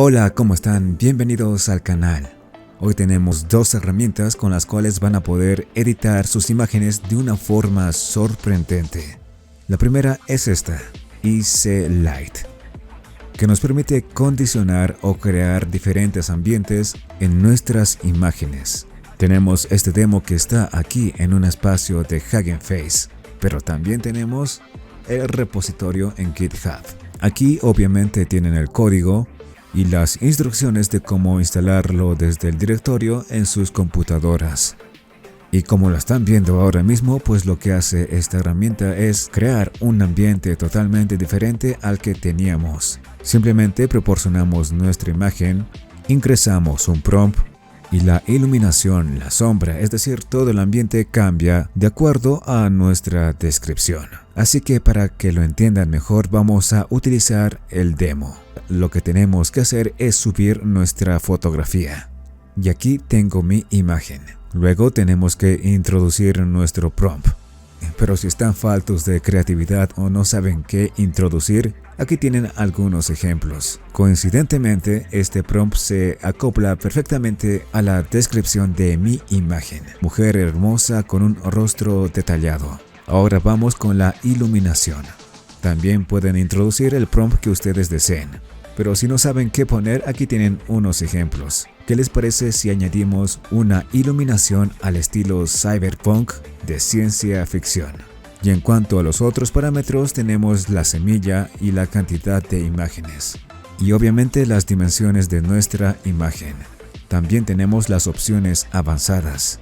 Hola, ¿cómo están? Bienvenidos al canal. Hoy tenemos dos herramientas con las cuales van a poder editar sus imágenes de una forma sorprendente. La primera es esta, Easy Light, que nos permite condicionar o crear diferentes ambientes en nuestras imágenes. Tenemos este demo que está aquí en un espacio de Hugging Face, pero también tenemos el repositorio en GitHub. Aquí obviamente tienen el código y las instrucciones de cómo instalarlo desde el directorio en sus computadoras. Y como lo están viendo ahora mismo, pues lo que hace esta herramienta es crear un ambiente totalmente diferente al que teníamos. Simplemente proporcionamos nuestra imagen, ingresamos un prompt y la iluminación, la sombra, es decir, todo el ambiente cambia de acuerdo a nuestra descripción. Así que para que lo entiendan mejor, vamos a utilizar el demo. Lo que tenemos que hacer es subir nuestra fotografía. Y aquí tengo mi imagen. Luego tenemos que introducir nuestro prompt. Pero si están faltos de creatividad o no saben qué introducir, aquí tienen algunos ejemplos. Coincidentemente, este prompt se acopla perfectamente a la descripción de mi imagen. Mujer hermosa con un rostro detallado. Ahora vamos con la iluminación. También pueden introducir el prompt que ustedes deseen. Pero si no saben qué poner, aquí tienen unos ejemplos. ¿Qué les parece si añadimos una iluminación al estilo cyberpunk de ciencia ficción? Y en cuanto a los otros parámetros, tenemos la semilla y la cantidad de imágenes. Y obviamente las dimensiones de nuestra imagen. También tenemos las opciones avanzadas,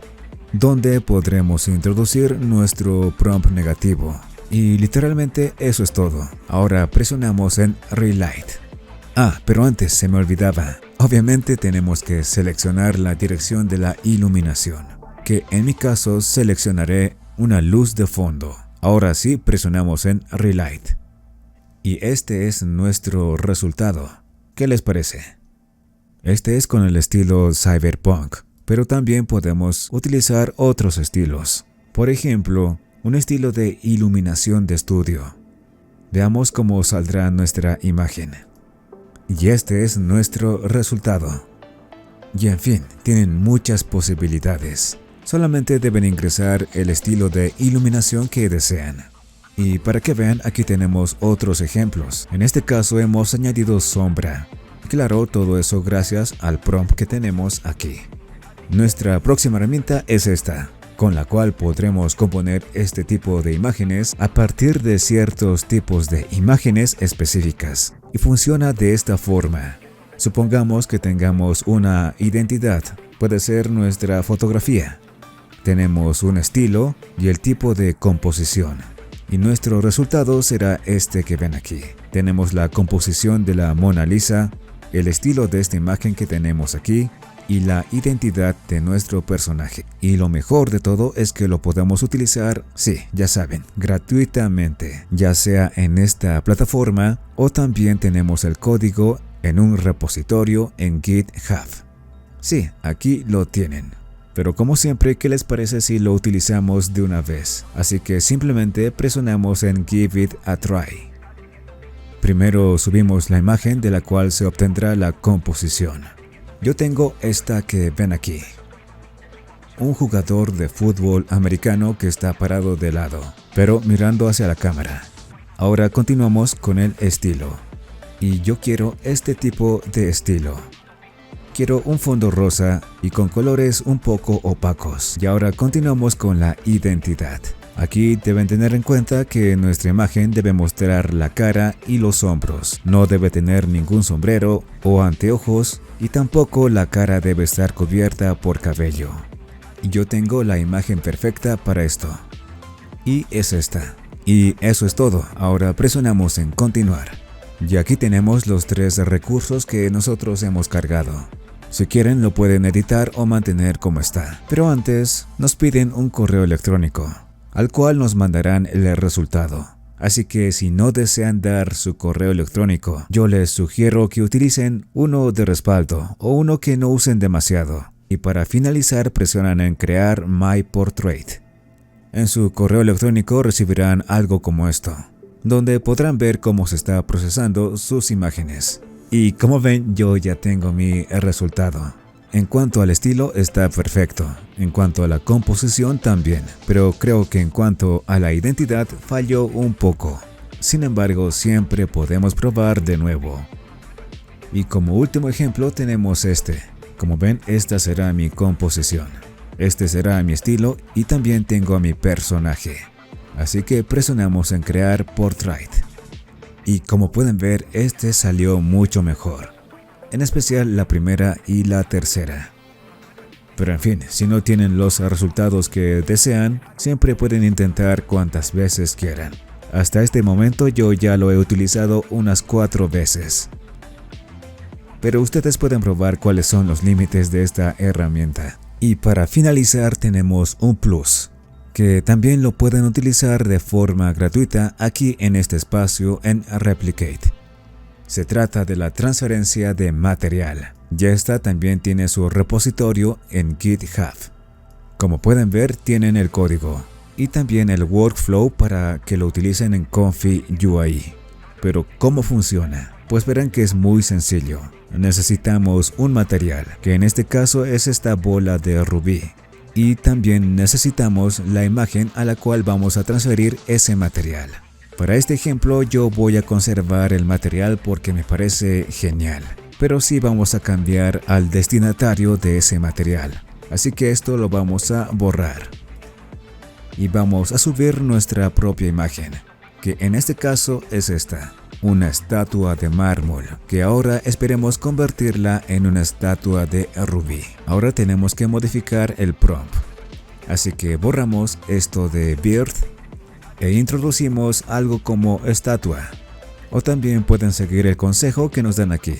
donde podremos introducir nuestro prompt negativo. Y literalmente eso es todo. Ahora presionamos en Relight. Pero antes se me olvidaba. Obviamente tenemos que seleccionar la dirección de la iluminación, que en mi caso seleccionaré una luz de fondo. Ahora sí presionamos en Relight. Y este es nuestro resultado. ¿Qué les parece? Este es con el estilo cyberpunk, pero también podemos utilizar otros estilos. Por ejemplo, un estilo de iluminación de estudio. Veamos cómo saldrá nuestra imagen. Y este es nuestro resultado. Y en fin, tienen muchas posibilidades. Solamente deben ingresar el estilo de iluminación que desean. Y para que vean, aquí tenemos otros ejemplos. En este caso hemos añadido sombra. Claro, todo eso gracias al prompt que tenemos aquí. Nuestra próxima herramienta es esta, con la cual podremos componer este tipo de imágenes a partir de ciertos tipos de imágenes específicas. Y funciona de esta forma. Supongamos que tengamos una identidad, puede ser nuestra fotografía. Tenemos un estilo y el tipo de composición. Y nuestro resultado será este que ven aquí. Tenemos la composición de la Mona Lisa, el estilo de esta imagen que tenemos aquí, y la identidad de nuestro personaje. Y lo mejor de todo es que lo podemos utilizar, sí, ya saben, gratuitamente, ya sea en esta plataforma o también tenemos el código en un repositorio en GitHub. Sí, aquí lo tienen. Pero como siempre, ¿qué les parece si lo utilizamos de una vez? Así que simplemente presionamos en Give it a try. Primero subimos la imagen de la cual se obtendrá la composición. Yo tengo esta que ven aquí. Un jugador de fútbol americano que está parado de lado, pero mirando hacia la cámara. Ahora continuamos con el estilo. Y yo quiero este tipo de estilo. Quiero un fondo rosa y con colores un poco opacos. Y ahora continuamos con la identidad. Aquí deben tener en cuenta que nuestra imagen debe mostrar la cara y los hombros. No debe tener ningún sombrero o anteojos y tampoco la cara debe estar cubierta por cabello. Y yo tengo la imagen perfecta para esto. Y es esta. Y eso es todo. Ahora presionamos en continuar. Y aquí tenemos los 3 recursos que nosotros hemos cargado. Si quieren lo pueden editar o mantener como está. Pero antes nos piden un correo electrónico, al cual nos mandarán el resultado. Así que si no desean dar su correo electrónico, yo les sugiero que utilicen uno de respaldo o uno que no usen demasiado. Y para finalizar presionan en Crear My Portrait. En su correo electrónico recibirán algo como esto, donde podrán ver cómo se está procesando sus imágenes. Y como ven, yo ya tengo mi resultado. En cuanto al estilo está perfecto, en cuanto a la composición también, pero creo que en cuanto a la identidad falló un poco. Sin embargo, siempre podemos probar de nuevo. Y como último ejemplo tenemos este. Como ven, esta será mi composición. Este será mi estilo y también tengo a mi personaje. Así que presionamos en crear portrait. Y como pueden ver, este salió mucho mejor. En especial la primera y la tercera. Pero en fin, si no tienen los resultados que desean, siempre pueden intentar cuantas veces quieran. Hasta este momento yo ya lo he utilizado unas 4 veces. Pero ustedes pueden probar cuáles son los límites de esta herramienta. Y para finalizar tenemos un plus, que también lo pueden utilizar de forma gratuita aquí en este espacio en Replicate. Se trata de la transferencia de material. Ya esta también tiene su repositorio en GitHub. Como pueden ver, tienen el código y también el workflow para que lo utilicen en Comfy UI. Pero ¿cómo funciona? Pues verán que es muy sencillo. Necesitamos un material, que en este caso es esta bola de rubí. Y también necesitamos la imagen a la cual vamos a transferir ese material. Para este ejemplo yo voy a conservar el material porque me parece genial, pero sí vamos a cambiar al destinatario de ese material, así que esto lo vamos a borrar. Y vamos a subir nuestra propia imagen, que en este caso es esta, una estatua de mármol, que ahora esperemos convertirla en una estatua de rubí. Ahora tenemos que modificar el prompt, así que borramos esto de Bird e introducimos algo como estatua. O también pueden seguir el consejo que nos dan aquí,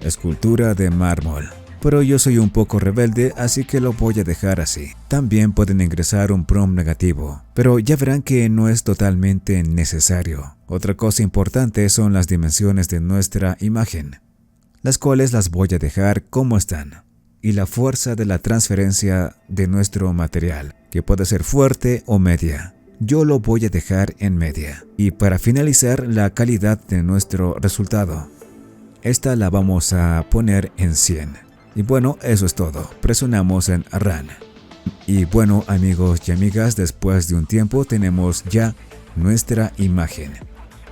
escultura de mármol. Pero yo soy un poco rebelde, así que lo voy a dejar así. También pueden ingresar un prompt negativo, pero ya verán que no es totalmente necesario. Otra cosa importante son las dimensiones de nuestra imagen, las cuales las voy a dejar como están. Y la fuerza de la transferencia de nuestro material, que puede ser fuerte o media. Yo lo voy a dejar en media. Y para finalizar, la calidad de nuestro resultado. Esta la vamos a poner en 100. Y bueno, eso es todo. Presionamos en Run. Y bueno, amigos y amigas, después de un tiempo tenemos ya nuestra imagen,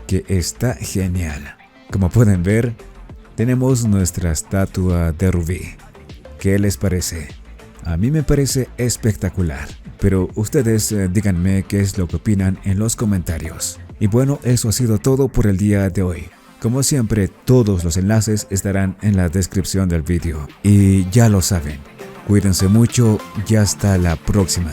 que está genial. Como pueden ver, tenemos nuestra estatua de rubí. ¿Qué les parece? A mí me parece espectacular. Pero ustedes díganme qué es lo que opinan en los comentarios. Y bueno, eso ha sido todo por el día de hoy. Como siempre, todos los enlaces estarán en la descripción del vídeo. Y ya lo saben, cuídense mucho y hasta la próxima.